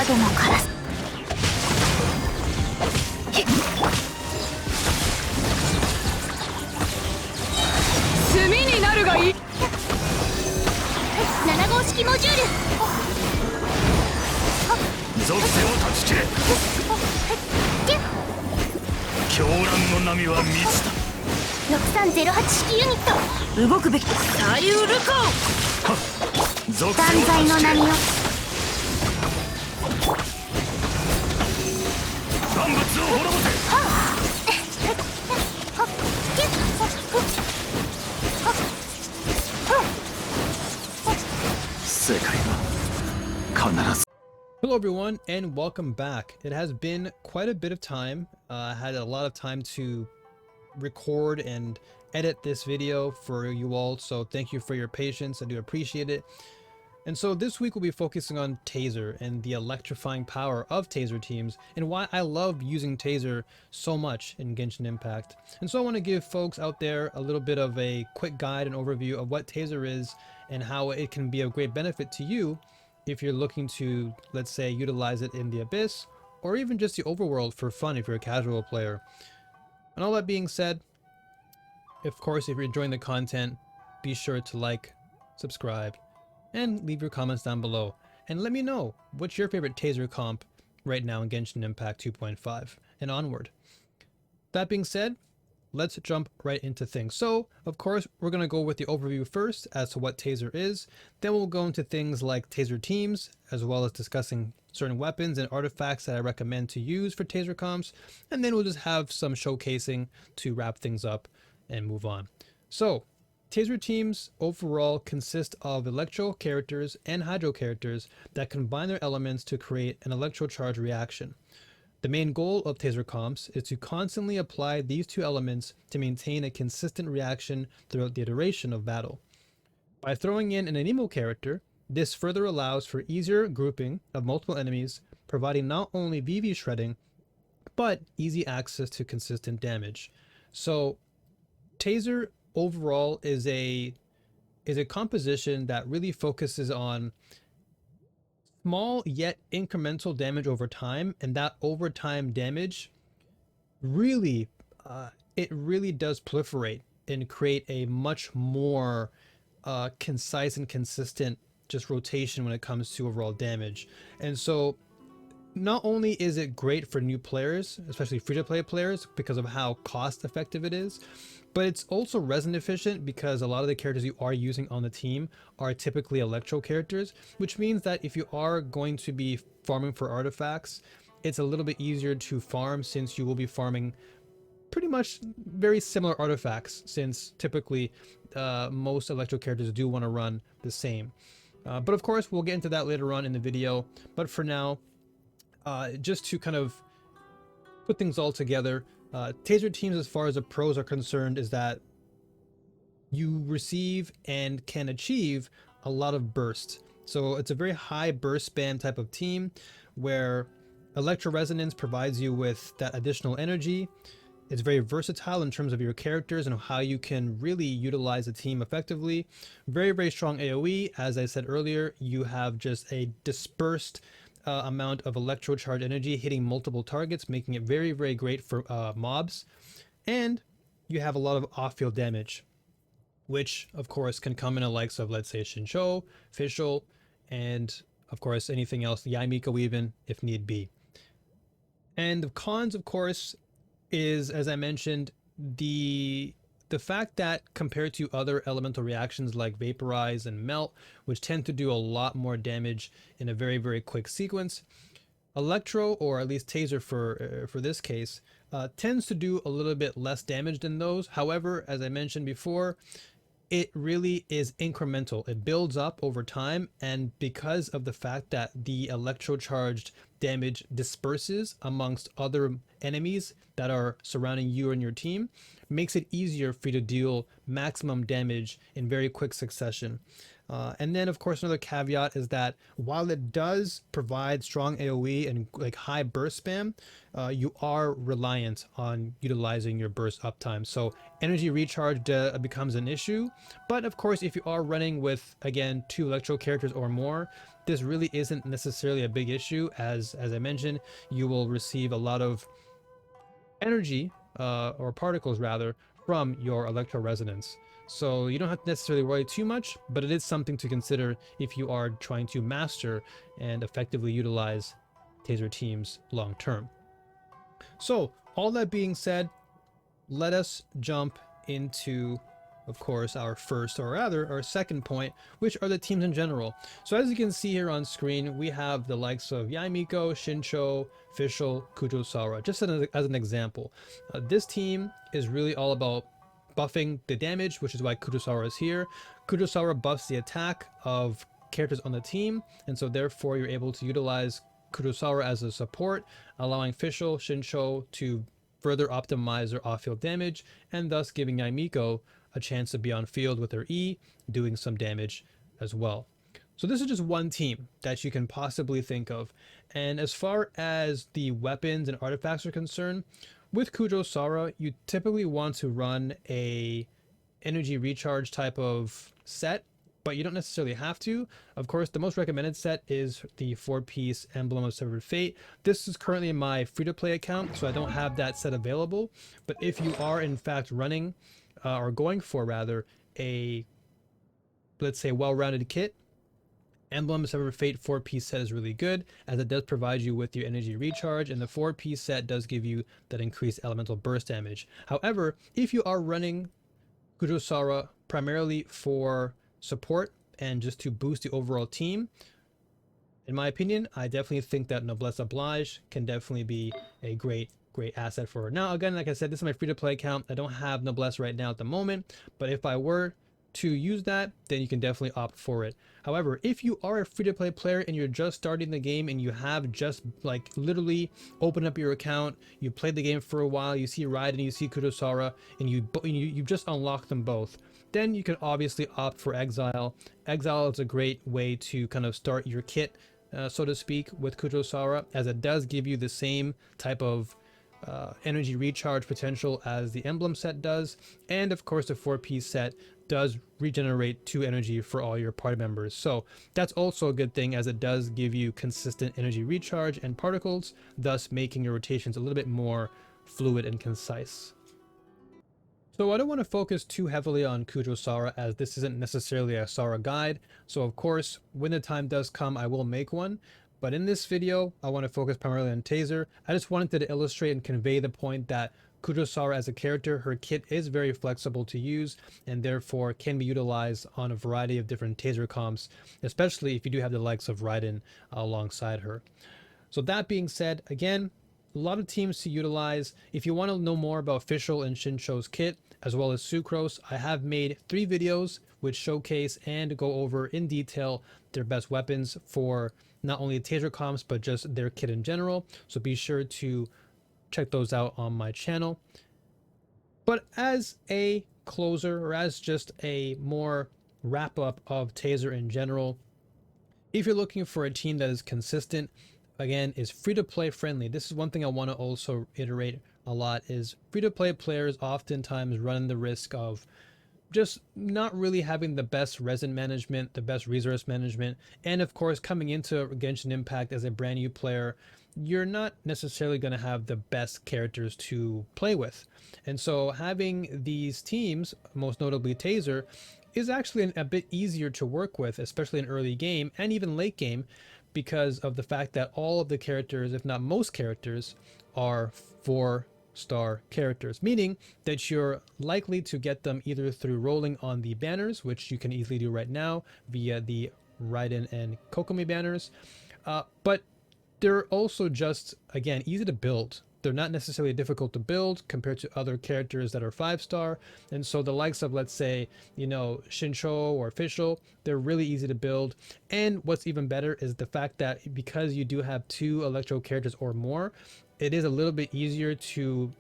角も枯らす。炭になるがいい。7号式モジュール。属性を断ち切れ。狂乱の波は密だ。6308式ユニット動くべき。左右ルコ属性を断罪の波を。万物を滅ぼせ。世界は必ず。 Hello everyone and welcome back. It has been quite a bit of time. I had a lot of time to record and edit this video for you all, so thank you for your patience. I do appreciate it. And so this week we'll be focusing on Taser and the electrifying power of Taser teams and why I love using Taser so much in Genshin Impact. And so I want to give folks out there a little bit of a quick guide and overview of what Taser is and how it can be of great benefit to you if you're looking to, let's say, utilize it in the Abyss or even just the overworld for fun if you're a casual player. And all that being said, of course, if you're enjoying the content, be sure to like, subscribe, and leave your comments down below. And let me know what's your favorite Taser comp right now in Genshin Impact 2.5 and onward. That being said, let's jump right into things. So, of course, we're going to go with the overview first as to what Taser is. Then we'll go into things like Taser teams, as well as discussing certain weapons and artifacts that I recommend to use for Taser comps. And then we'll just have some showcasing to wrap things up and move on. So, Taser teams overall consist of Electro characters and Hydro characters that combine their elements to create an Electro-Charged reaction. The main goal of Taser comps is to constantly apply these two elements to maintain a consistent reaction throughout the duration of battle. By throwing in an Anemo character, this further allows for easier grouping of multiple enemies, providing not only VV shredding, but easy access to consistent damage. So, Taser overall is a composition that really focuses on small yet incremental damage over time, and that over time damage really it really does proliferate and create a much more concise and consistent just rotation when it comes to overall damage. And so not only is it great for new players, especially free-to-play players, because of how cost effective it is, but it's also resin efficient because a lot of the characters you are using on the team are typically Electro characters, which means that if you are going to be farming for artifacts, it's a little bit easier to farm since you will be farming pretty much very similar artifacts, since typically most Electro characters do want to run the same. But of course, we'll get into that later on in the video. But for now, just to kind of put things all together, Taser teams, as far as the pros are concerned, is that you receive and can achieve a lot of burst. So it's a very high burst spam type of team where Electro Resonance provides you with that additional energy. It's very versatile in terms of your characters and how you can really utilize a team effectively. Very, very strong AoE. As I said earlier, you have just a dispersed amount of Electro-Charged energy hitting multiple targets, making it very, very great for mobs. And you have a lot of off-field damage, which of course can come in the likes of, let's say, Shincho, Fischl, and of course anything else, Yaimiko even, if need be. And the cons, of course, is, as I mentioned, the fact that compared to other elemental reactions like Vaporize and Melt, which tend to do a lot more damage in a very, very quick sequence, Electro, or at least Taser for this case, tends to do a little bit less damage than those. However, as I mentioned before, it really is incremental. It builds up over time, and because of the fact that the Electro-Charged damage disperses amongst other enemies that are surrounding you and your team, makes it easier for you to deal maximum damage in very quick succession. And then of course another caveat is that while it does provide strong AoE and like high burst spam, you are reliant on utilizing your burst uptime. So energy recharge becomes an issue. But of course, if you are running with, again, 2 Electro characters or more, this really isn't necessarily a big issue, as I mentioned, you will receive a lot of energy or particles rather from your electro resonance. So you don't have to necessarily worry too much, but it is something to consider if you are trying to master and effectively utilize taser teams long term. So all that being said, let us jump into, of course, our first, or rather our second point, which are the teams in general. So as you can see here on screen, we have the likes of Yaimiko, Shincho, Fischl, Kujosara, just as an example. This team is really all about buffing the damage, which is why Kujosara is here. Kujosara buffs the attack of characters on the team, and so therefore you're able to utilize Kujosara as a support, allowing Fischl, Shincho to further optimize their off-field damage, and thus giving Yaimiko a chance to be on field with her E, doing some damage as well. So this is just one team that you can possibly think of. And as far as the weapons and artifacts are concerned, with Kujosara, you typically want to run a energy recharge type of set, but you don't necessarily have to. Of course, the most recommended set is the 4-piece Emblem of Severed Fate. This is currently in my free-to-play account, so I don't have that set available. But if you are in fact running, or going for rather, a, let's say, well-rounded kit, Emblem of Severed Fate 4-piece set is really good, as it does provide you with your energy recharge, and the 4-piece set does give you that increased elemental burst damage. However, if you are running Kujosara primarily for support and just to boost the overall team, in my opinion, I definitely think that Noblesse Oblige can definitely be a great asset for her. Now, again, like I said, this is my free-to-play account. I don't have Noblesse right now at the moment, but if I were to use that, then you can definitely opt for it. However, if you are a free-to-play player and you're just starting the game and you have just like literally opened up your account, you played the game for a while, you see Raiden, you see Kujosara, and you've just unlocked them both, then you can obviously opt for Exile. Exile is a great way to kind of start your kit, so to speak, with Kujosara, as it does give you the same type of energy recharge potential as the Emblem set does, and of course the 4-piece set does regenerate 2 energy for all your party members. So that's also a good thing, as it does give you consistent energy recharge and particles, thus making your rotations a little bit more fluid and concise. So I don't want to focus too heavily on Kujosara, as this isn't necessarily a Sara guide. So of course, when the time does come, I will make one. But in this video, I want to focus primarily on Taser. I just wanted to illustrate and convey the point that Kujosara as a character, her kit is very flexible to use and therefore can be utilized on a variety of different Taser comps, especially if you do have the likes of Raiden alongside her. So that being said, again, a lot of teams to utilize. If you want to know more about Fischl and Shincho's kit, as well as Sucrose, I have made 3 videos which showcase and go over in detail their best weapons for not only Taser comps, but just their kit in general. So be sure to check those out on my channel. But as a closer, or as just a more wrap up of Taser in general, if you're looking for a team that is consistent, again, is free-to-play friendly. This is one thing I want to also iterate a lot, is free-to-play players oftentimes run the risk of just not really having the best resin management, the best resource management, and of course, coming into Genshin Impact as a brand new player, you're not necessarily going to have the best characters to play with. And so having these teams, most notably Taser, is actually a bit easier to work with, especially in early game and even late game, because of the fact that all of the characters, if not most characters, are 4-star characters, meaning that you're likely to get them either through rolling on the banners, which you can easily do right now via the Raiden and Kokomi banners, but they're also just, again, easy to build. They're not necessarily difficult to build compared to other characters that are 5-star. And so the likes of, let's say, you know, Shincho or Fischl, they're really easy to build. And what's even better is the fact that because you do have 2 Electro characters or more, it is a little bit easier to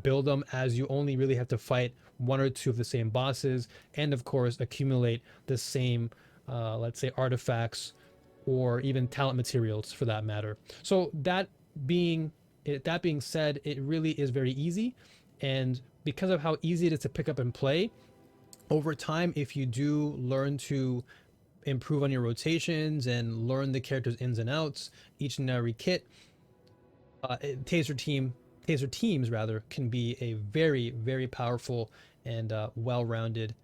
build them, as you only really have to fight 1 or 2 of the same bosses, and of course accumulate the same, let's say, artifacts or even talent materials for that matter. So that being said, it really is very easy, and because of how easy it is to pick up and play, over time, if you do learn to improve on your rotations and learn the character's ins and outs, each and every kit, Taser teams rather, can be a very, very powerful and well-rounded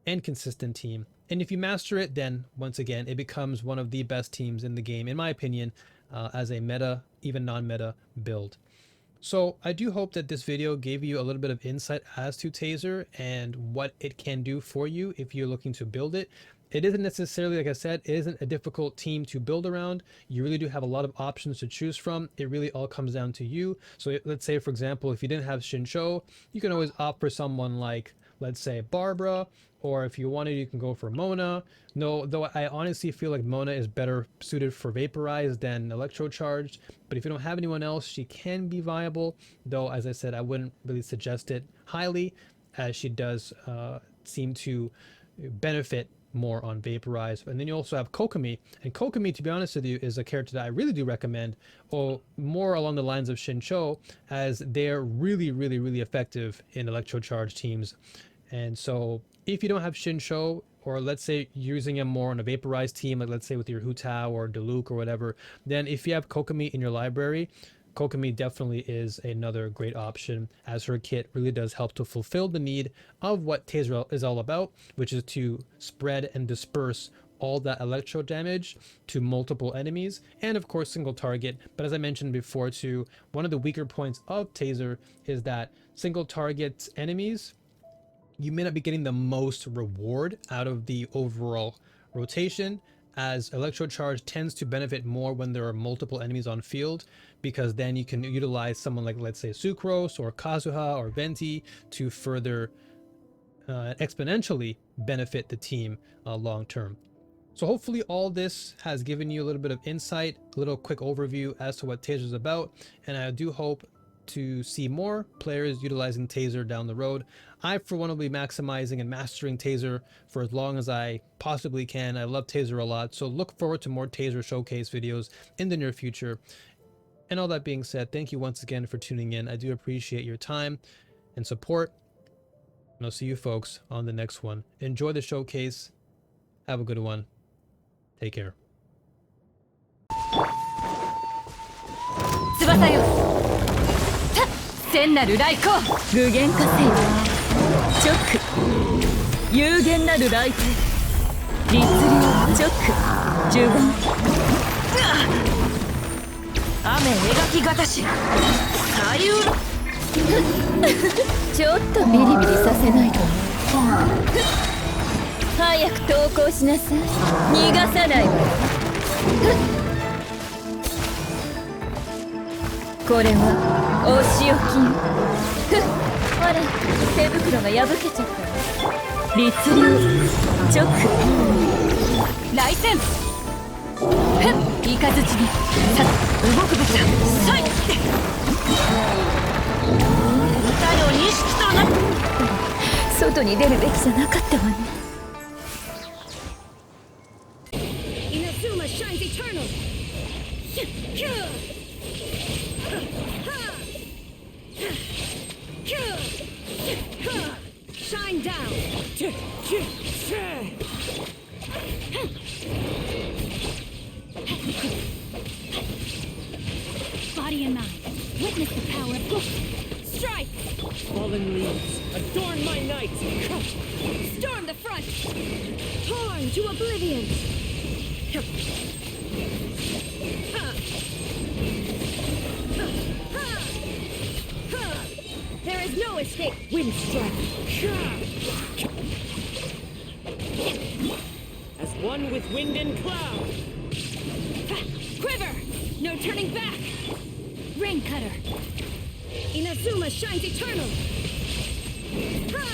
and consistent team. And if you master it, then once again, it becomes one of the best teams in the game, in my opinion, as a meta, even non-meta build. So I do hope that this video gave you a little bit of insight as to Taser and what it can do for you if you're looking to build it. It isn't necessarily, like I said, it isn't a difficult team to build around. You really do have a lot of options to choose from. It really all comes down to you. So let's say, for example, if you didn't have Shinsho, you can always opt for someone like, let's say, Barbara, or if you wanted, you can go for Mona. No, though I honestly feel like Mona is better suited for Vaporize than Electro-Charged. But if you don't have anyone else, she can be viable. Though, as I said, I wouldn't really suggest it highly, as she does seem to benefit more on Vaporize. And then you also have Kokomi, and Kokomi, to be honest with you, is a character that I really do recommend, or more along the lines of Shinsho, as they're really, really, really effective in Electro-Charged teams. And so if you don't have Shinsho, or let's say using him more on a Vaporized team, like let's say with your Hu Tao or Diluc or whatever, then if you have Kokomi in your library, Kokomi definitely is another great option, as her kit really does help to fulfill the need of what Taser is all about, which is to spread and disperse all that electro damage to multiple enemies, and of course single target. But as I mentioned before too, one of the weaker points of Taser is that single target enemies, you may not be getting the most reward out of the overall rotation, as Electro-Charged tends to benefit more when there are multiple enemies on field, because then you can utilize someone like, let's say, Sucrose or Kazuha or Venti to further exponentially benefit the team long term. So hopefully all this has given you a little bit of insight, a little quick overview as to what Taser is about, and I do hope to see more players utilizing Taser down the road. I, for one, will be maximizing and mastering Taser for as long as I possibly can. I love Taser a lot, so look forward to more Taser showcase videos in the near future. And all that being said, thank you once again for tuning in. I do appreciate your time and support, and I'll see you folks on the next one. Enjoy the showcase. Have a good one. Take care. 翼よ、聖なる来光、具現化せよ。直有限なる来帝、律令直呪言。雨描きがたし、左右のちょっとビリビリさせないと。早く投降しなさい。逃がさないわ。これはお仕置きよ。あら、手袋が破けちゃった。律令直来戦、イカズチにさ動くべきだ。さい歌よ錦とな。外に出るべきじゃなかったわね。Shine down. Body and mind, witness the power of book. Strike! Fallen leaves, adorn my night! Storm the front! Torn to oblivion! There is no escape! Wind strike! As one with wind and cloud! Quiver! No turning back! Rain cutter! Inazuma shines eternal! Ha!